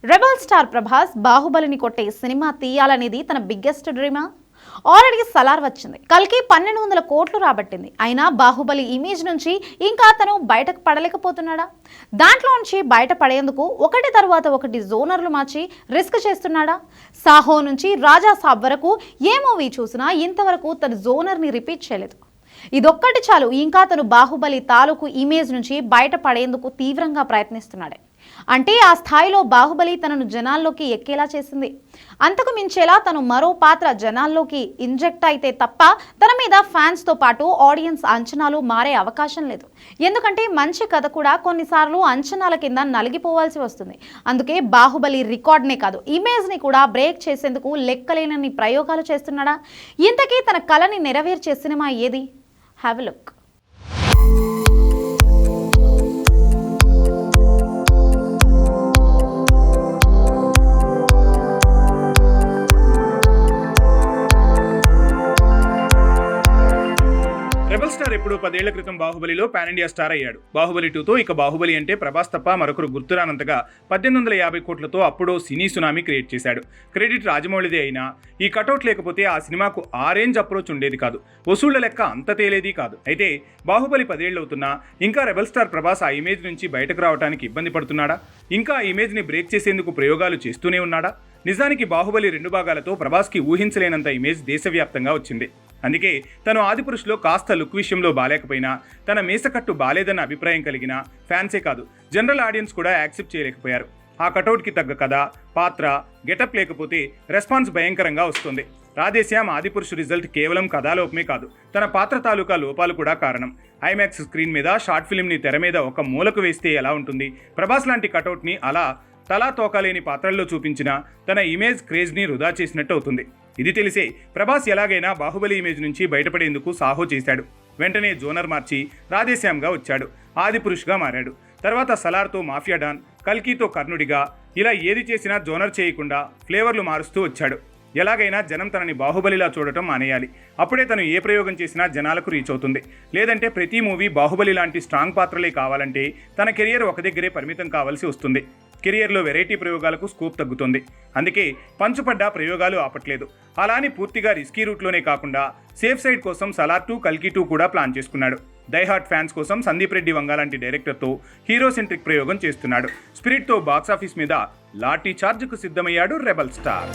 Rebel star Prabhas బాహుబలిని కొట్టే cinema తీయాలనేది తన biggest డ్రీమా? Already Salaar వచ్చింది, కల్కి 1200 కోట్లు రాబట్టింది. అయినా బాహుబలి ఇమేజ్ నుంచి ఇంకా తను బయటకు పడలేకపోతున్నాడా? దాంట్లో నుంచి బయట పడేందుకు ఒకటి తర్వాత ఒకటి జోనర్లు మార్చి రిస్క్ చేస్తున్నాడా? సాహో నుంచి రాజా సాబ్ వరకు ఏ మూవీ చూసినా ఇంతవరకు తన జోనర్ని రిపీట్ చేయలేదు. ఇదొక్కటి చాలు, ఇంకా తను బాహుబలి తాలూకు ఇమేజ్ నుంచి బయట పడేందుకు తీవ్రంగా ప్రయత్నిస్తున్నాడే. అంటే ఆ స్థాయిలో బాహుబలి తనను జనాల్లోకి ఎక్కేలా చేసింది. అంతకు మించేలా తను మరో పాత్ర జనాల్లోకి ఇంజెక్ట్ అయితే తప్ప తన మీద ఫ్యాన్స్తో పాటు ఆడియన్స్ అంచనాలు మారే అవకాశం లేదు. ఎందుకంటే మంచి కథ కూడా కొన్నిసార్లు అంచనాల కింద నలిగిపోవాల్సి వస్తుంది. అందుకే బాహుబలి రికార్డ్నే కాదు, ఇమేజ్ని కూడా బ్రేక్ చేసేందుకు లెక్కలేనన్ని ప్రయోగాలు చేస్తున్నాడా? ఇంతకీ తన కళని నెరవేర్చే సినిమా ఏది? Have a look. Rebel star ఎప్పుడు 10 ఏళ్ల క్రితం బాహుబలిలో పాన్ ఇండియా స్టార్ అయ్యాడు. బాహుబలి 2తో ఇక బాహుబలి అంటే ప్రభాస్ తప్ప మరొకరు గుర్తురానంతగా 1850 కోట్లతో అప్పుడో సినీ సునామీ క్రియేట్ చేశాడు. క్రెడిట్ రాజమౌళిదే అయినా ఈ కటౌట్ లేకపోతే ఆ సినిమాకు ఆ రేంజ్ అప్రోచ్ ఉండేది కాదు, వసూళ్ల లెక్క అంత తేలేది కాదు. అయితే బాహుబలి 10 ఏళ్ళు అవుతున్నా ఇంకా రెబల్ స్టార్ ప్రభాస్ ఆ ఇమేజ్ నుంచి బయటకు రావడానికి ఇబ్బంది పడుతున్నాడా? ఇంకా ఆ ఇమేజ్ని బ్రేక్ చేసేందుకు ప్రయోగాలు చేస్తూనే ఉన్నాడా? నిజానికి బాహుబలి 2 భాగాలతో ప్రభాస్కి ఊహించలేనంత ఇమేజ్ దేశవ్యాప్తంగా వచ్చింది. అందుకే తను ఆదిపురుషులో కాస్త లుక్ విషయంలో బాలేకపోయినా, తన మీసకట్టు బాలేదన్న అభిప్రాయం కలిగిన ఫ్యాన్సే కాదు, జనరల్ ఆడియన్స్ కూడా యాక్సెప్ట్ చేయలేకపోయారు. ఆ కటౌట్కి తగ్గ కథ, పాత్ర, గెటప్ లేకపోతే రెస్పాన్స్ భయంకరంగా వస్తుంది. రాధేశ్యామ్ ఆదిపురుషు రిజల్ట్ కేవలం కథాలోపమే కాదు, తన పాత్ర తాలూకా లోపాలు కూడా కారణం. ఐమాక్స్ స్క్రీన్ మీద షార్ట్ ఫిల్మ్ని తెర మీద ఒక మూలకు వేస్తే ఎలా ఉంటుంది? ప్రభాస్ లాంటి కటౌట్ని అలా తలా తోకాలేని పాత్రల్లో చూపించిన తన ఇమేజ్ క్రేజ్ని వృధా చేసినట్టు అవుతుంది. ఇది తెలిసే ప్రభాస్ ఎలాగైనా బాహుబలి ఇమేజ్ నుంచి బయటపడేందుకు సాహో చేశాడు. వెంటనే జోనర్ మార్చి రాధేశ్యామ్గా వచ్చాడు, ఆదిపురుష్గా మారాడు. తర్వాత సలార్తో మాఫియా డాన్, కల్కితో కర్ణుడిగా, ఇలా ఏది చేసినా జోనర్ చేయకుండా ఫ్లేవర్లు మారుస్తూ వచ్చాడు. ఎలాగైనా జనం తనని బాహుబలిలా చూడటం మానేయాలి, అప్పుడే తను ఏ ప్రయోగం చేసినా జనాలకు రీచ్ అవుతుంది. లేదంటే ప్రతి మూవీ బాహుబలి లాంటి స్ట్రాంగ్ పాత్రలే కావాలంటే తన కెరియర్ ఒక దగ్గరే పరిమితం కావాల్సి వస్తుంది. కెరియర్లో వెరైటీ ప్రయోగాలకు స్కోప్ తగ్గుతుంది. అందుకే పంచుపడ్డ ప్రయోగాలు ఆపట్లేదు. అలానే పూర్తిగా రిస్కీ రూట్లోనే కాకుండా సేఫ్ సైడ్ కోసం సలార్ 2, కల్కి 2 కూడా ప్లాన్ చేసుకున్నాడు. డైహార్ట్ ఫ్యాన్స్ కోసం సందీప్ రెడ్డి వంగ లాంటి డైరెక్టర్తో హీరో సెంట్రిక్ ప్రయోగం చేస్తున్నాడు. స్పిరిట్తో బాక్సాఫీస్ మీద లాఠీ చార్జ్కు సిద్ధమయ్యాడు రెబల్ స్టార్.